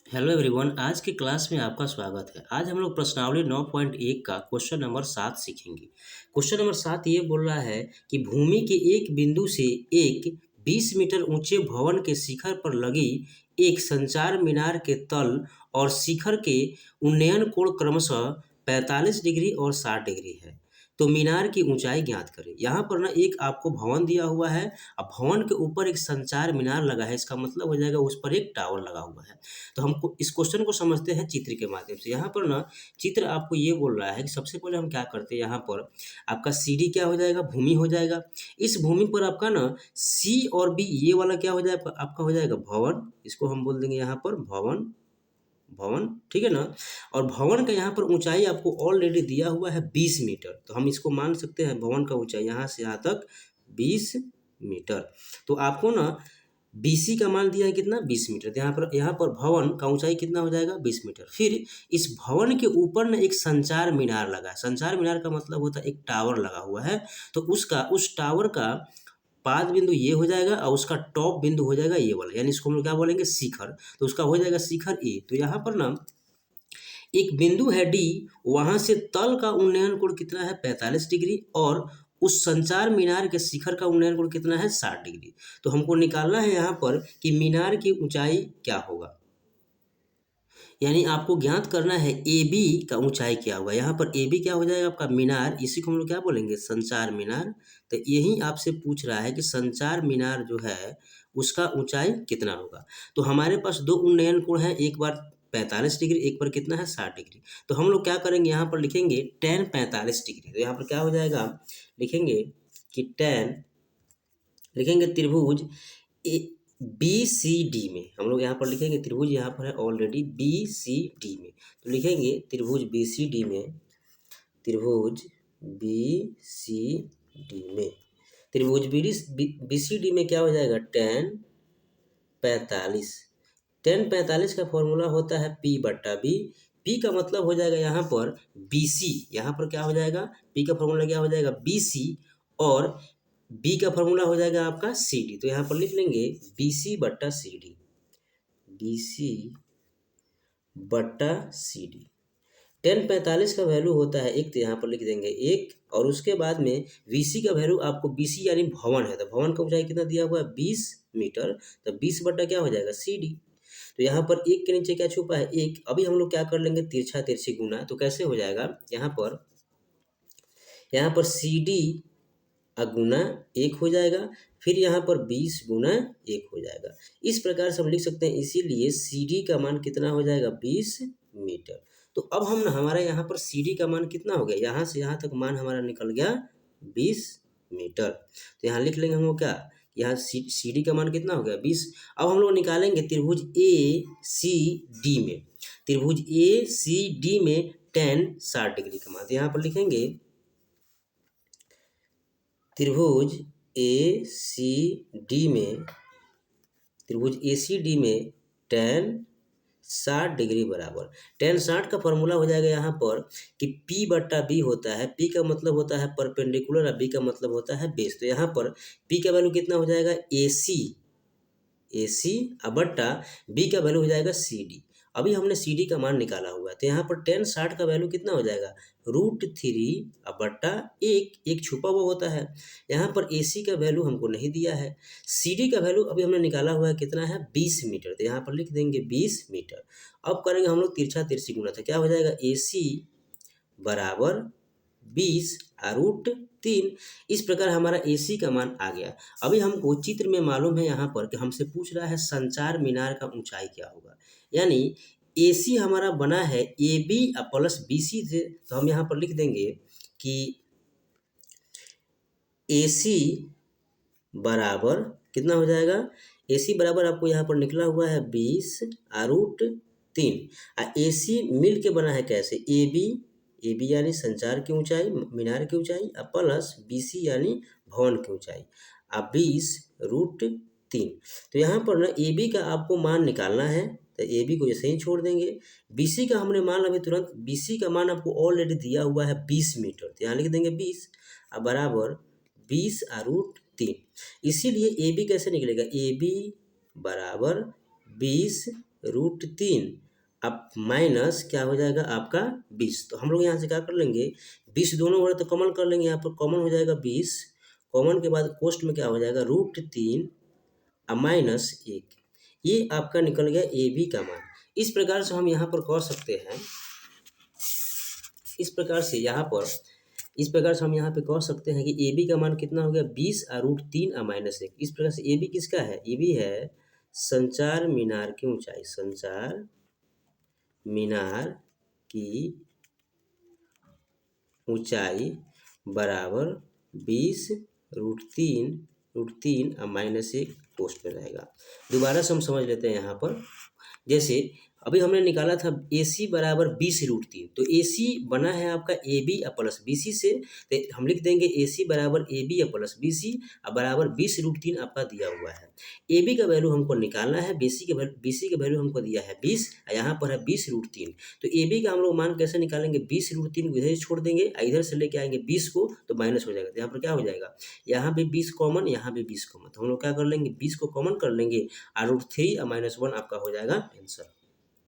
Hello everyone, आज की class में आपका स्वागत है। आज हम लोग प्रश्नावली 9.1 का क्वेश्चन नंबर 7 सीखेंगे। क्वेश्चन नंबर 7 ये बोल रहा है कि भूमि के एक बिंदु से एक 20 मीटर ऊंचे भवन के शिखर पर लगी एक संचार मीनार के तल और शिखर के उन्नयन कोण क्रमशः 45 डिग्री और 60 डिग्री है। तो मीनार की ऊंचाई ज्ञात करें। यहाँ पर ना एक आपको भवन दिया हुआ है। अब भवन के ऊपर एक संचार मीनार लगा है, इसका मतलब हो जाएगा उस पर एक टावर लगा हुआ है। तो हमको इस क्वेश्चन को समझते हैं चित्र के माध्यम से। यहाँ पर ना चित्र आपको ये बोल रहा है कि सबसे पहले हम क्या करते हैं, यहाँ पर आपका सी डी क्या हो जाएगा, भूमि हो जाएगा। इस भूमि पर आपका ना सी और बी ये वाला क्या हो जाएगा, आपका हो जाएगा भवन। इसको हम बोल देंगे यहाँ पर भवन, भवन, ठीक है ना। और भवन का यहाँ पर ऊंचाई आपको ऑलरेडी दिया हुआ है 20 मीटर, तो हम इसको मान सकते हैं भवन का ऊंचाई यहाँ से यहाँ तक 20 मीटर। तो आपको ना BC का मान दिया है कितना, 20 मीटर। तो यहाँ पर भवन का ऊंचाई कितना हो जाएगा, 20 मीटर। फिर इस भवन के ऊपर ना एक संचार मीनार लगा है। संचार मीनार का मतलब होता है एक टावर लगा हुआ है। तो उस टावर का पाद बिंदु ये हो जाएगा और उसका टॉप बिंदु हो जाएगा ये वाला, यानी इसको हम लोग क्या बोलेंगे, शिखर। तो उसका हो जाएगा शिखर ए। तो यहाँ पर ना एक बिंदु है डी, वहां से तल का उन्नयन कोण कितना है, 45 डिग्री, और उस संचार मीनार के शिखर का उन्नयन कोण कितना है, 60 डिग्री। तो हमको निकालना है यहाँ पर कि मीनार की ऊंचाई क्या होगा, यानी आपको ज्ञात करना है ए बी का ऊंचाई क्या होगा। यहाँ पर ए बी क्या हो जाएगा, आपका मीनार, इसी को हम लोग क्या बोलेंगे, संचार मीनार। तो यही आपसे पूछ रहा है कि संचार मीनार जो है उसका ऊंचाई कितना होगा। तो हमारे पास दो उन्नयन कोण है, एक बार 45 डिग्री, एक पर कितना है, 60 डिग्री। तो हम लोग क्या करेंगे, यहाँ पर लिखेंगे टेन 45 डिग्री। तो यहाँ पर क्या हो जाएगा, लिखेंगे कि टेन, लिखेंगे त्रिभुज ए बी सी डी में, हम लोग यहाँ पर लिखेंगे त्रिभुज, यहाँ पर है ऑलरेडी बी सी डी में। तो लिखेंगे त्रिभुज बी सी डी में, त्रिभुज बी सी डी में, त्रिभुज बी सी डी में क्या हो जाएगा, टेन 45। टेन 45 का फॉर्मूला होता है पी बट्टा बी। पी का मतलब हो जाएगा यहाँ पर बी सी, यहाँ पर क्या हो जाएगा, पी का फॉर्मूला क्या हो जाएगा, बी सी, और बी का फॉर्मूला हो जाएगा आपका सी डी। तो यहाँ पर लिख लेंगे बी सी बट्टा सी डी, बी सी बट्टा सी डी। टेन 45 का वैल्यू होता है एक, तो यहाँ पर लिख देंगे एक, और उसके बाद में VC का वैल्यू आपको, BC यानी भवन है, तो भवन का ऊंचाई कितना दिया हुआ है, 20 मीटर। तो 20 बट्टा क्या हो जाएगा, CD। तो यहाँ पर एक के नीचे क्या छुपा है, एक। अभी हम लोग क्या कर लेंगे, तिरछा तिरछी गुना। तो कैसे हो जाएगा, यहाँ पर CD गुना एक हो जाएगा, फिर यहाँ पर 20 गुना एक हो जाएगा। इस प्रकार से हम लिख सकते हैं, इसीलिए CD का मान कितना हो जाएगा, 20 मीटर। तो अब हम ना, हमारा यहाँ पर CD का मान कितना हो गया, यहाँ से यहाँ तक मान हमारा निकल गया 20 मीटर। तो यहाँ लिख लेंगे हम लोग क्या, यहाँ CD का मान कितना हो गया, 20। अब हम लोग निकालेंगे त्रिभुज ACD में, त्रिभुज ACD में टेन 60 डिग्री का मान। तो यहाँ पर लिखेंगे त्रिभुज ACD में, त्रिभुज ACD में टेन 60 डिग्री बराबर, टेन 60 का फॉर्मूला हो जाएगा यहाँ पर कि P बट्टा B होता है। P का मतलब होता है परपेंडिकुलर और B का मतलब होता है बेस। तो यहाँ पर P का वैल्यू कितना हो जाएगा, AC बट्टा B का वैल्यू हो जाएगा CD। अभी हमने CD का मान निकाला हुआ है, तो यहाँ पर टेन 60 का वैल्यू कितना हो जाएगा, √3 बट्टा एक छुपा हुआ होता है। यहाँ पर AC का वैल्यू हमको नहीं दिया है। CD का वैल्यू अभी हमने निकाला हुआ है कितना है, 20 मीटर। तो यहाँ पर लिख देंगे 20 मीटर। अब करेंगे हम लोग तिरछा तिरछी गुना, तो क्या हो जाएगा, AC बराबर 20 √3। इस प्रकार हमारा AC का मान आ गया। अभी हमको चित्र में मालूम है यहाँ पर कि हमसे पूछ रहा है संचार मीनार का ऊंचाई क्या होगा, यानी AC हमारा बना है AB प्लस BC से। तो हम यहाँ पर लिख देंगे कि AC बराबर कितना हो जाएगा, AC बराबर आपको यहाँ पर निकला हुआ है 20 √3। AC मिल के बना है कैसे, AB यानी संचार की ऊंचाई, मीनार की ऊंचाई, प्लस BC यानी भवन की ऊंचाई, 20 √3। तो यहाँ पर ना AB का आपको मान निकालना है, तो AB को ऐसे ही छोड़ देंगे। BC का हमने मान अभी तुरंत, BC का मान आपको ऑलरेडी दिया हुआ है 20 मीटर। तो यहाँ लिख देंगे 20 बराबर 20 √3। इसीलिए AB कैसे निकलेगा, AB बराबर 20 √3 अब माइनस क्या हो जाएगा आपका 20। तो हम लोग यहाँ से क्या कर लेंगे, 20 दोनों ओर तो कॉमन कर लेंगे, यहाँ पर कॉमन हो जाएगा 20। कॉमन के बाद कोष्ट में क्या हो जाएगा, √3 अब माइनस 1। ये आपका निकल गया ए बी का मान। इस प्रकार से हम यहाँ पर कर सकते हैं, इस प्रकार से हम यहाँ पे कह सकते हैं कि ए बी का मान कितना हो गया, 20 और √3 और -1। इस प्रकार से ए बी किसका है, ए बी है संचार मीनार की ऊंचाई। संचार मीनार की ऊंचाई बराबर 20 √3 और -1 पोस्ट में रहेगा। दोबारा से हम समझ लेते हैं यहाँ पर। जैसे अभी हमने निकाला था ए सी बराबर 20 √3, तो ए सी बना है आपका A B plus B C से, तो हम लिख देंगे ए सी बराबर A B plus B C और बराबर 20 √3 आपका दिया हुआ है। ए बी का वैल्यू हमको निकालना है, बी सी का वैल्यू हमको दिया है 20 और यहाँ पर है 20 √3। तो ए बी का हम लोग मान कैसे निकालेंगे, 20 √3 को इधर ही छोड़ देंगे, इधर से लेके आएंगे 20 को तो माइनस हो जाएगा। तो यहाँ पर क्या हो जाएगा, यहाँ भी 20 कॉमन, यहाँ भी 20 कॉमन, तो हम लोग क्या कर लेंगे, 20 को कॉमन कर लेंगे और √3 और -1 आपका हो जाएगा आंसर।